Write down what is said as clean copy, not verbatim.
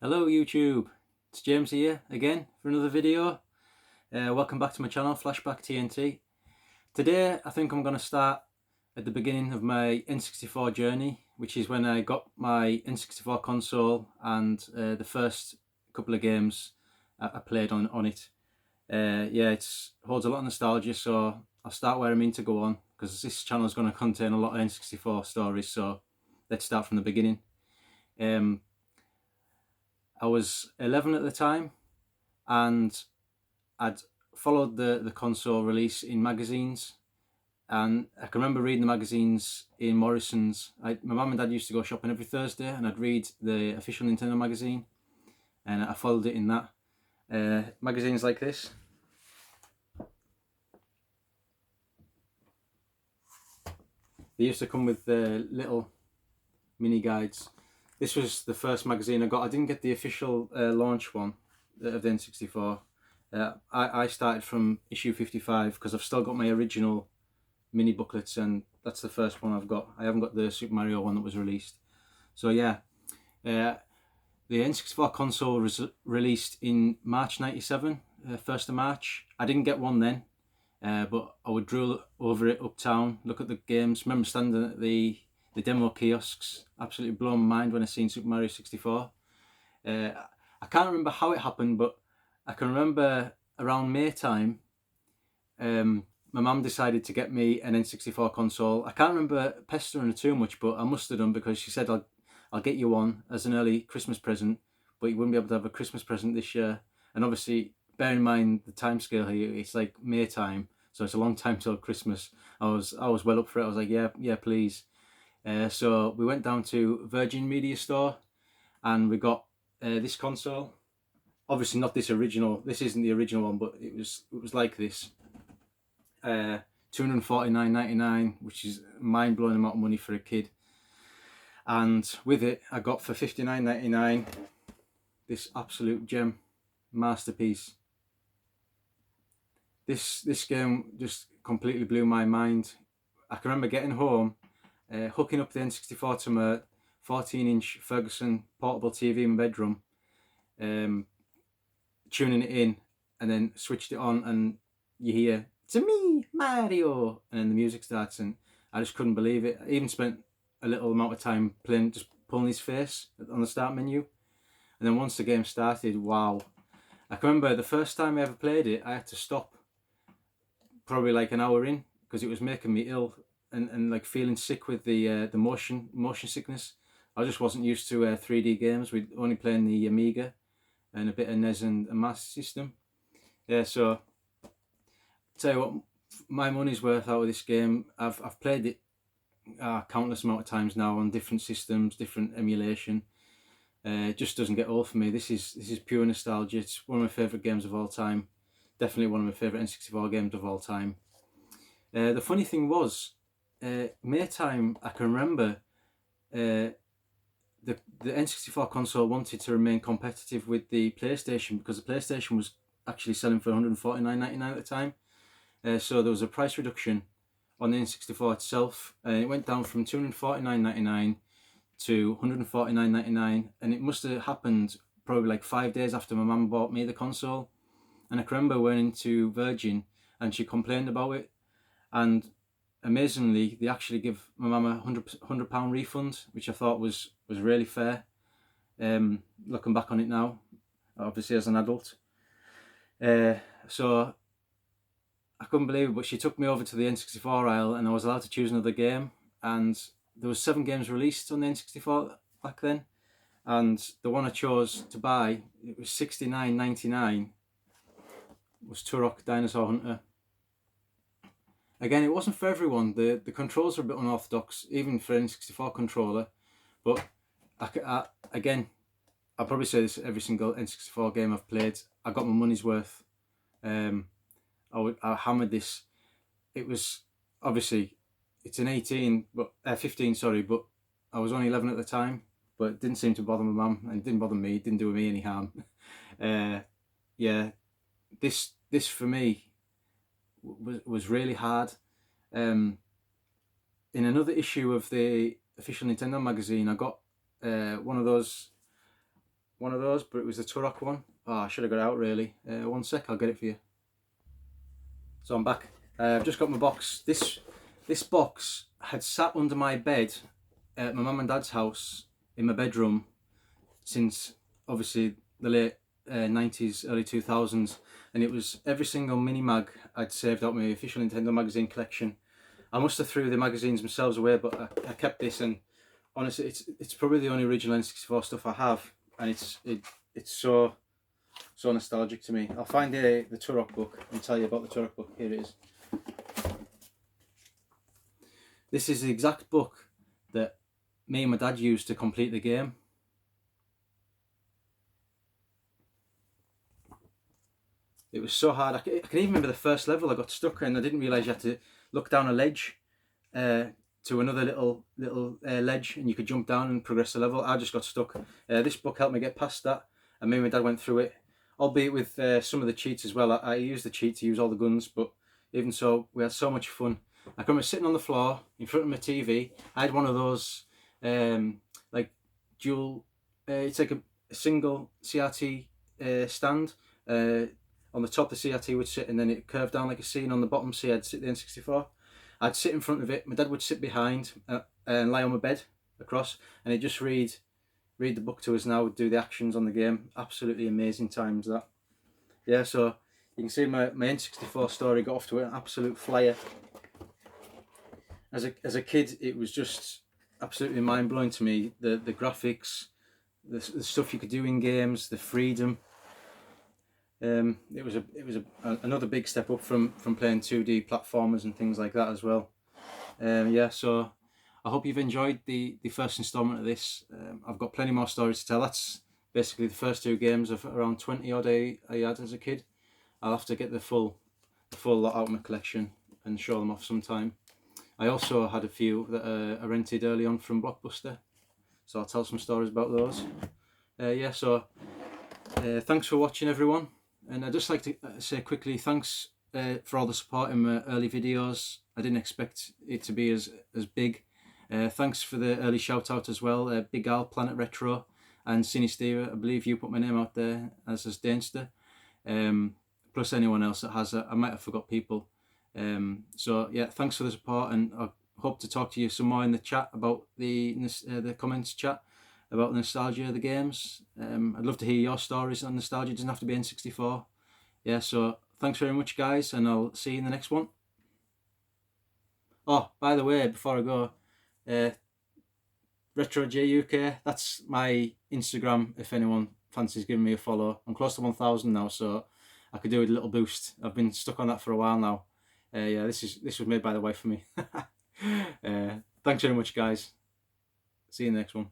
Hello YouTube, it's James here again for another video. Welcome back to my channel, Flashback TNT. Today I think I'm going to start at the beginning of my N64 journey, which is when I got my N64 console and the first couple of games I played on it. Yeah, it holds a lot of nostalgia, so I'll start where I mean to go on, because this channel is going to contain a lot of N64 stories, so let's start from the beginning. I was 11 at the time, and I'd followed the console release in magazines, and I can remember reading the magazines in Morrison's. My mum and dad used to go shopping every Thursday, and I'd read the official Nintendo magazine, and I followed it in that. Magazines like this. They used to come with little mini guides. This was the first magazine I got. I didn't get the official launch one of the N64. I started from issue 55 because I've still got my original mini booklets, and that's the first one I've got. I haven't got the Super Mario one that was released. So yeah, the N64 console was released in March 97, 1st of March. I didn't get one then, but I would drool over it uptown, look at the games. Remember standing at the demo kiosks, absolutely blown my mind when I seen Super Mario 64. I can't remember how it happened, but I can remember around May time, my mum decided to get me an N64 console. I can't remember pestering her too much, but I must have done, because she said, I'll get you one as an early Christmas present, but you wouldn't be able to have a Christmas present this year. And obviously, bear in mind the time scale here, it's like May time, so it's a long time till Christmas. I was well up for it. I was like, yeah, please. So we went down to Virgin Media Store, and we got this console. Obviously not this original. This isn't the original one, but it was like this. $249.99, which is a mind-blowing amount of money for a kid. And with it, I got for $59.99 this absolute gem, masterpiece. This game just completely blew my mind. I can remember getting home, hooking up the N64 to my 14-inch Ferguson portable TV in my bedroom, tuning it in, and then switched it on, and you hear, "To me, Mario," and then the music starts, and I just couldn't believe it. I even spent a little amount of time playing, just pulling his face on the start menu, and then once the game started, wow. I can remember the first time I ever played it, I had to stop probably like an hour in, because it was making me ill, and like feeling sick with the motion sickness. I just wasn't used to 3D games. We'd only playing the Amiga and a bit of NES and a Master System. Yeah, so tell you what, my money's worth out of this game. I've played it countless amount of times now on different systems, different emulation. It just doesn't get old for me. This is pure nostalgia. It's one of my favourite games of all time. Definitely one of my favourite N64 games of all time. The funny thing was, May time, I can remember the N64 console wanted to remain competitive with the PlayStation, because the PlayStation was actually selling for $149.99 at the time. So there was a price reduction on the N64 itself, and it went down from $249.99 to $149.99, and it must have happened probably like 5 days after my mum bought me the console. And I can remember went into Virgin, and she complained about it, and amazingly they actually give my mum a £100 refund, which I thought was really fair. Looking back on it now, obviously as an adult, so I couldn't believe it, but she took me over to the N64 aisle, and I was allowed to choose another game, and there was 7 games released on the N64 back then, and the one I chose to buy, it was $69.99, was Turok Dinosaur Hunter. Again, it wasn't for everyone. The controls are a bit unorthodox, even for an N64 controller, but again, I'll probably say this every single N64 game I've played, I got my money's worth. I hammered this. It was obviously, it's an 15, sorry, but I was only 11 at the time. But it didn't seem to bother my mum, and it didn't bother me. It didn't do me any harm. Yeah, this for me was really hard. In another issue of the official Nintendo magazine, I got one of those one of those, but it was the Turok one. Oh, I should have got it out really. One sec, I'll get it for you. So I'm back. I've just got my box. This box had sat under my bed at my mum and dad's house in my bedroom since obviously the late 90s, early 2000s, and it was every single mini mag I'd saved out my official Nintendo magazine collection. I must have threw the magazines themselves away, but I kept this, and honestly, it's probably the only original N64 stuff I have, and it's so nostalgic to me. I'll find the Turok book and tell you about the Turok book. Here it is. This is the exact book that me and my dad used to complete the game. It was so hard. I can even remember the first level I got stuck in. I didn't realise you had to look down a ledge to another little ledge, and you could jump down and progress the level. I just got stuck. This book helped me get past that, and me and my dad went through it, albeit with some of the cheats as well. I used the cheat to use all the guns, but even so, we had so much fun. I remember sitting on the floor in front of my TV. I had one of those like dual. It's like a single CRT stand. On the top the CRT would sit, and then it curved down like a C, and on the bottom C I'd sit the N64. I'd sit in front of it, my dad would sit behind and lie on my bed across, and he'd just read the book to us, and I would do the actions on the game. Absolutely amazing times that. Yeah, so you can see my N64 story got off to an absolute flyer. As a kid, it was just absolutely mind-blowing to me, the graphics, the stuff you could do in games, the freedom. It was another big step up from playing 2D platformers and things like that as well. Yeah, so I hope you've enjoyed the first instalment of this. I've got plenty more stories to tell. That's basically the first two games of around 20 odd I had as a kid. I'll have to get the full lot out of my collection and show them off sometime. I also had a few that I rented early on from Blockbuster, so I'll tell some stories about those. Yeah, so thanks for watching, everyone. And I'd just like to say quickly, thanks for all the support in my early videos. I didn't expect it to be as big. Thanks for the early shout out as well. Big Al, Planet Retro, and Sinistera. I believe you put my name out there, as has Danester. Plus anyone else that has. I might have forgot people. So yeah, thanks for the support, and I hope to talk to you some more in the chat about the comments chat about the nostalgia of the games. I'd love to hear your stories on nostalgia. It doesn't have to be N64. Yeah, so thanks very much, guys, and I'll see you in the next one. Oh, by the way, before I go, Retro J UK, that's my Instagram if anyone fancies giving me a follow. I'm close to 1,000 now, so I could do with a little boost. I've been stuck on that for a while now. Yeah, this was made by the wife for me. Thanks very much, guys. See you in the next one.